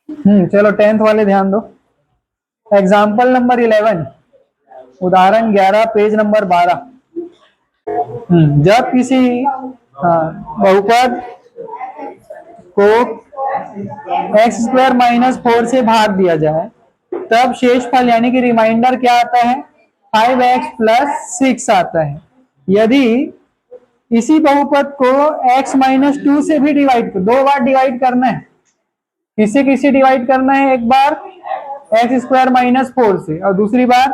चलो 10th वाले ध्यान दो। एग्जाम्पल नंबर 11, उदाहरण 11, पेज नंबर 12। जब किसी बहुपद को एक्स स्क्वायर माइनस 4 से भाग दिया जाए तब शेषफल यानी कि रिमाइंडर क्या आता है, 5x प्लस 6 आता है। यदि इसी बहुपद को x माइनस 2 से भी डिवाइड कर, 2 बार डिवाइड करना है। किससे किससे डिवाइड करना है, एक बार एक्स स्क्वायर माइनस 4 से और दूसरी बार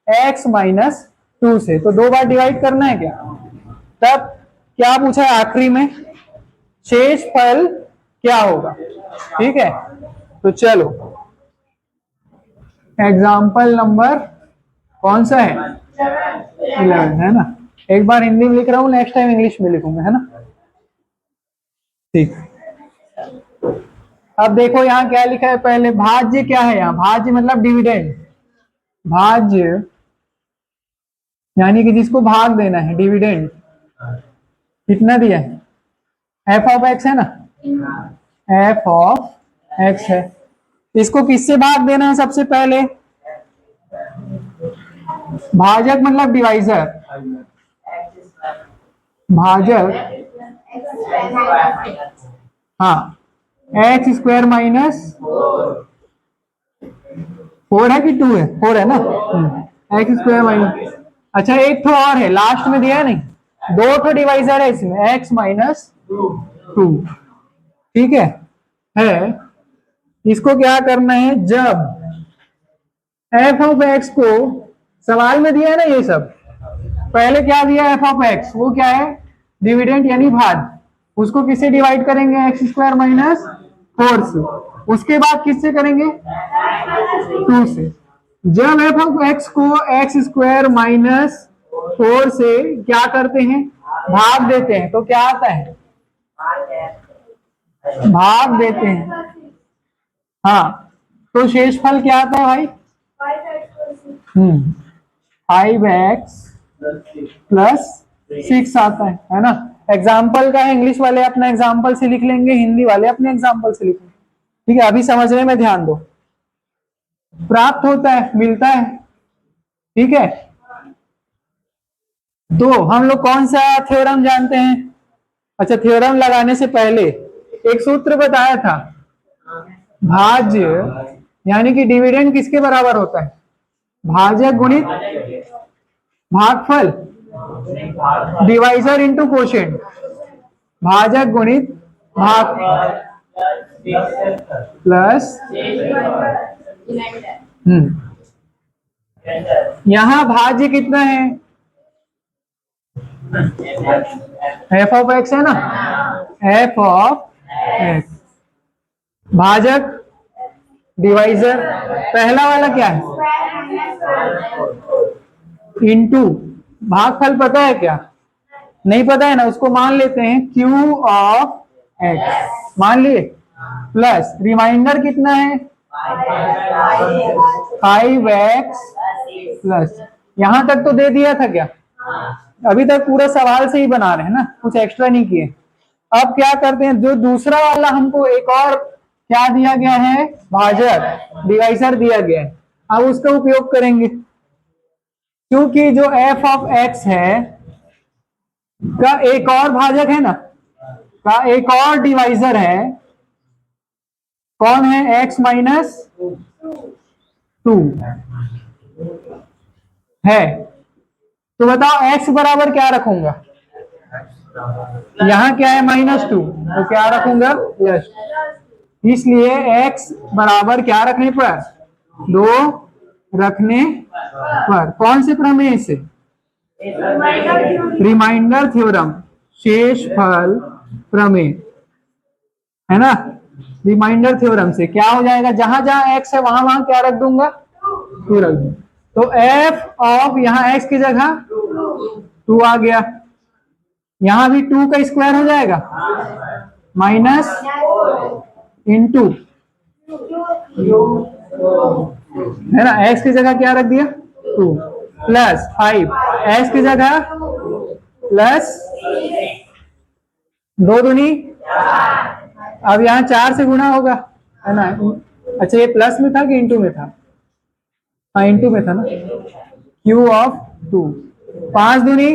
x माइनस 2 से, तो 2 बार डिवाइड करना है क्या। तब क्या पूछा है आखिरी में, शेष फल क्या होगा। ठीक है, तो चलो एग्जाम्पल नंबर कौन सा है, 11 है ना। एक बार हिंदी में लिख रहा हूँ, नेक्स्ट टाइम इंग्लिश में लिखूंगा, है ना। ठीक, अब देखो यहाँ क्या लिखा है, पहले भाज्य क्या है, यहाँ भाज्य मतलब डिविडेंड। भाज्य यानी कि जिसको भाग देना है, डिविडेंड कितना दिया है, एफ ऑफ एक्स है ना, एफ ऑफ एक्स है। इसको किससे भाग देना है, सबसे पहले भाजक मतलब डिवाइजर, भाजक हाँ एक्स स्क्वायर माइनस 4 है कि 2 है, 4 है ना, एक्स स्क्वायर माइनस, अच्छा एक तो और है लास्ट में दिया है नहीं, 2 तो डिवाइजर है इसमें, एक्स माइनस 2। ठीक है, इसको क्या करना है, जब एफ ऑफ एक्स को सवाल में दिया है ना ये सब, पहले क्या दिया एफ ऑफ एक्स, वो क्या है डिविडेंड यानी भाग, उसको किससे डिवाइड करेंगे, एक्स स्क्वायर माइनस 4 से, उसके बाद किससे करेंगे 2 से। जब एफ ऑफ एक्स को एक्स स्क्वायर माइनस 4 से क्या करते हैं, भाग देते हैं, तो क्या आता है, भाग देते हैं। हाँ, तो शेषफल क्या आता है भाई, 5x प्लस 6 आता है ना। एग्जाम्पल का है, इंग्लिश वाले अपना एग्जाम्पल से लिख लेंगे, हिंदी वाले अपने एग्जाम्पल से लिखेंगे। ठीक है, अभी समझने में ध्यान दो। प्राप्त होता है, मिलता है। ठीक है, तो हम लोग कौन सा थ्योरम जानते हैं, अच्छा थ्योरम लगाने से पहले एक सूत्र बताया था, भाज्य यानी कि डिविडेंड किसके बराबर होता है, भाजक गुणित भागफल, डिवाइजर इंटू कोशेंट, भाजक गुणित भाग प्लस यहां भाज्य कितना है, एफ ऑफ एक्स है ना, एफ ऑफ एक्स, भाजक डिवाइजर पहला वाला क्या है, इनटू भागफल पता है क्या, नहीं पता है ना, उसको मान लेते हैं Q ऑफ एक्स, मान लिए, प्लस रिमाइंडर कितना है 5x प्लस, यहां तक तो दे दिया था क्या, अभी तक पूरा सवाल से ही बना रहे हैं ना, कुछ एक्स्ट्रा नहीं किए। अब क्या करते हैं, जो दूसरा वाला हमको एक और क्या दिया गया है, भाजक डिवाइजर दिया गया है, अब उसका उपयोग करेंगे, क्योंकि जो f ऑफ x है का एक और भाजक है ना, का एक और डिवाइजर है, कौन है, x माइनस 2 है। तो बताओ x बराबर क्या रखूंगा, यहां क्या है -2, तो क्या रखूंगा प्लस, इसलिए x बराबर क्या रखने पर, 2 रखने पर, कौन से प्रमेय से, रिमाइंडर थ्योरम, शेषफल प्रमेय है ना, रिमाइंडर थ्योरम से क्या हो जाएगा, जहां जहां x है वहां वहां क्या रख दूंगा, 2 रख दूंगा, तो f ऑफ यहाँ x की जगह 2 आ गया, यहां भी 2 का स्क्वायर हो जाएगा, माइनस इंटू है ना, x की जगह क्या रख दिया 2 प्लस 5, x की जगह प्लस 2 दूनी, अब यहाँ 4 से गुणा होगा है ना, अच्छा ये प्लस में था कि इंटू में था? हाँ इंटू में था ना। क्यू ऑफ 2, 5 दूनी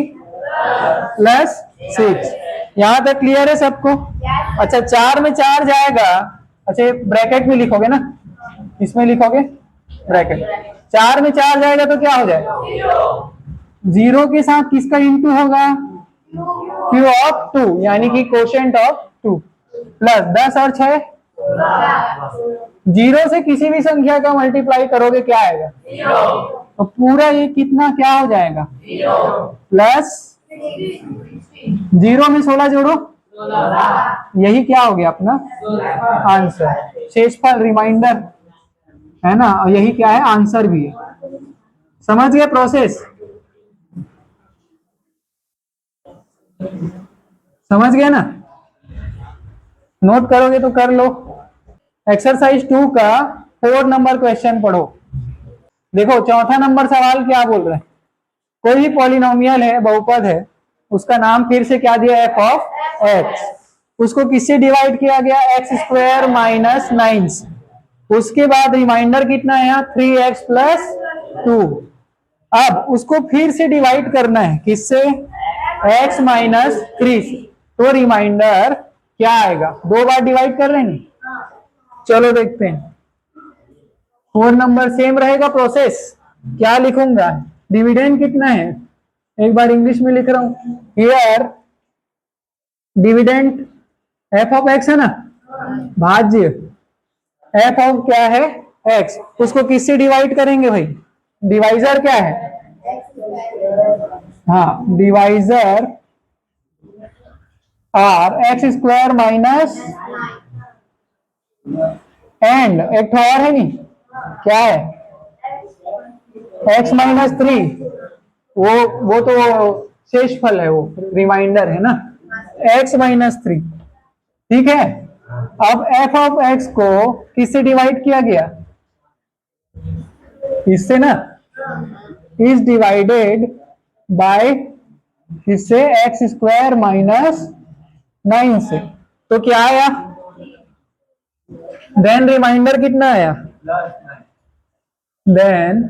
+6। यहाँ तक क्लियर है सबको? अच्छा 4 में 4 जाएगा। अच्छा ये ब्रैकेट में लिखोगे ना, इसमें लिखोगे ब्रैकेट। 4 में 4 जाएगा तो क्या हो जाएगा? 0 के साथ किसका इंटू होगा? क्यू ऑफ 2, यानी कि कोशेंट ऑफ 2 प्लस 10 और 6। 0 से किसी भी संख्या का मल्टीप्लाई करोगे क्या आएगा? तो पूरा ये कितना क्या हो जाएगा? प्लस 0 में 16 जोड़ो, यही क्या हो गया अपना आंसर, शेषफल रिमाइंडर है ना, और यही क्या है आंसर भी है। समझ गए प्रोसेस? समझ गए ना? नोट करोगे तो कर लो। एक्सरसाइज 2 का 4 नंबर क्वेश्चन पढ़ो। देखो चौथा नंबर सवाल क्या बोल रहे हैं, कोई भी पॉलिनोमियल है, बहुपद है, उसका नाम फिर से क्या दिया? F of x. उसको किससे डिवाइड किया गया? x² माइनस 9 से। उसके बाद रिमाइंडर कितना है यहाँ? 3x plus 2। अब उसको फिर से डिवाइड करना है किससे? x माइनस 3 से। तो रिमाइंडर क्या आएगा? 2 बार डिवाइड कर रहे हैं। चलो देखते हैं। 4 नंबर सेम रहेगा प्रोसेस। क्या लिखूंगा? डिविडेंड कितना है? एक बार इंग्लिश में लिख रहा हूं। Here dividend F of x है ना, भाज्य एफ ऑफ क्या है? एक्स। उसको किससे डिवाइड करेंगे भाई? डिवाइजर क्या है? हाँ divisor are x² minus and एक तो और है नहीं, क्या है? x minus 3। वो तो शेषफल है, वो रिमाइंडर है ना, x माइनस 3। ठीक है। अब f ऑफ x को किससे डिवाइड किया गया? इससे ना, इज डिवाइडेड बाय इससे x² माइनस 9 से। तो क्या आया? देन रिमाइंडर कितना आया? देन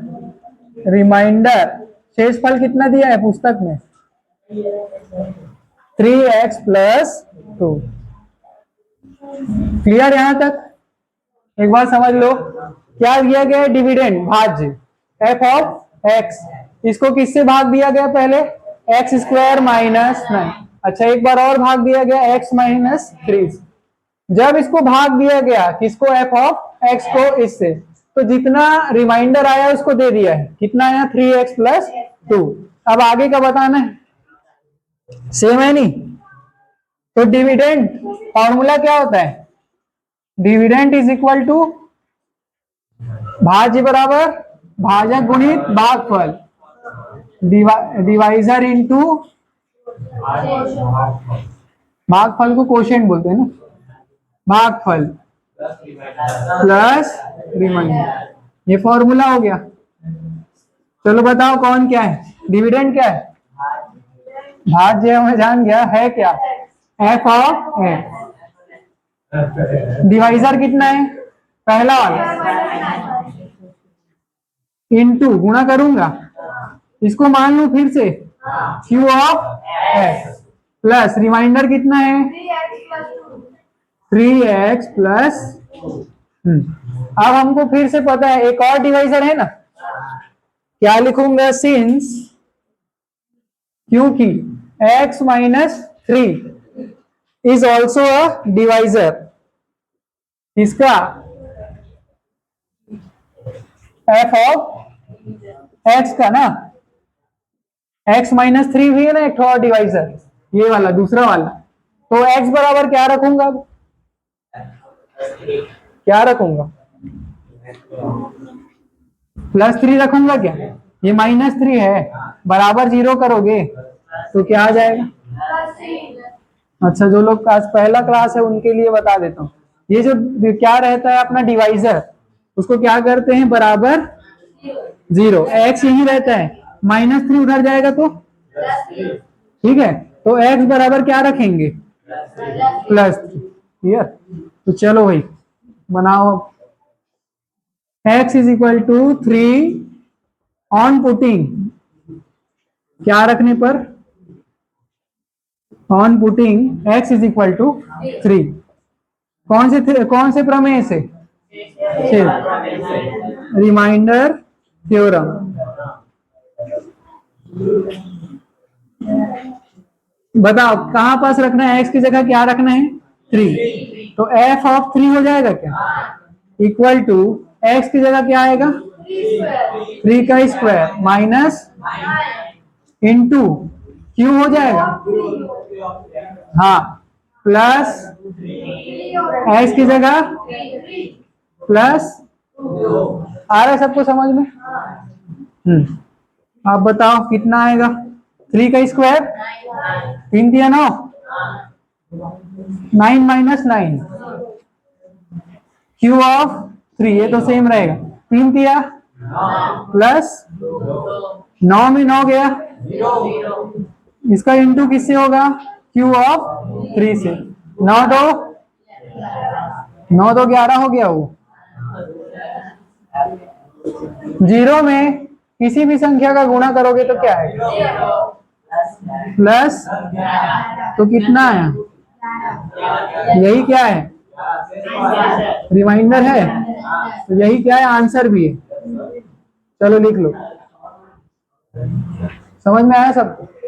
रिमाइंडर शेषफल कितना दिया है पुस्तक में? 3x plus 2। क्लियर यहां तक? एक बार समझ लो क्या दिया गया है? डिविडेंड भाज्य f ऑफ x। इसको किससे भाग दिया गया? पहले x² माइनस 9। अच्छा एक बार और भाग दिया गया x माइनस 3। जब इसको भाग दिया गया किसको? f ऑफ x को इससे, तो जितना रिमाइंडर आया उसको दे दिया है। कितना आया? 3x plus 2। अब आगे का बताना है। सेम है नहीं? तो डिविडेंड फॉर्मूला क्या होता है? डिविडेंड इज इक्वल टू भाज्य बराबर भाजक गुणित भागफल, डिवाइजर इनटू भागफल को कोशेंट बोलते हैं ना, भागफल प्लस रिमाइंडर। ये फॉर्मूला हो गया। चलो बताओ कौन क्या है? डिविडेंड क्या है? भाज्य में जान गया है क्या? F of x. डिवाइजर कितना है? पहला वाला इनटू गुणा करूंगा, इसको मान लू फिर से Q of X plus reminder कितना है? 3x plus. अब हमको फिर से पता है एक और डिवाइजर है ना, क्या लिखूंगा? सिंस, क्योंकि x minus 3 is also a divisor, इसका f ऑफ x का ना, x माइनस 3 भी है ना एक और डिवाइजर, ये वाला दूसरा वाला। तो x बराबर क्या रखूंगा? क्या रखूंगा? +3 रखूंगा क्या? ये -3 है, बराबर 0 करोगे तो क्या आ जाएगा? अच्छा जो लोग आज पहला क्लास है उनके लिए बता देता हूँ। ये जो क्या रहता है अपना डिवाइजर, उसको क्या करते हैं? बराबर 0। x यही रहता है, -3 उधर जाएगा तो ठीक है, तो x बराबर क्या रखेंगे? +3। क्लियर? तो चलो भाई बनाओ। x is equal to 3 on putting, क्या रखने पर, on putting x is equal to 3। कौन से प्रमेय से, रिमाइंडर थ्योरम। बताओ कहां पास रखना है, x की जगह क्या रखना है, 3, तो f ऑफ 3 हो जाएगा क्या, इक्वल टू x की जगह क्या आएगा, 3 का स्क्वायर माइनस इंटू क्यू हो जाएगा, हाँ, प्लस x की जगह प्लस, आ रहा है सबको समझ में। आप बताओ कितना आएगा, 3 का स्क्वायर 3 दिया 9, 9 माइनस 9, क्यू ऑफ 3, ये तो सेम रहेगा, 3 दिया प्लस 9 में 9 गया, इसका इंटू किससे होगा, क्यू ऑफ 3 से, 9 दो 11 हो गया। वो जीरो में किसी भी संख्या का गुणा करोगे तो क्या है, प्लस, तो कितना आया, यही क्या है, रिमाइंडर है, तो यही क्या है, आंसर भी है। चलो लिख लो, समझ में आया सबको।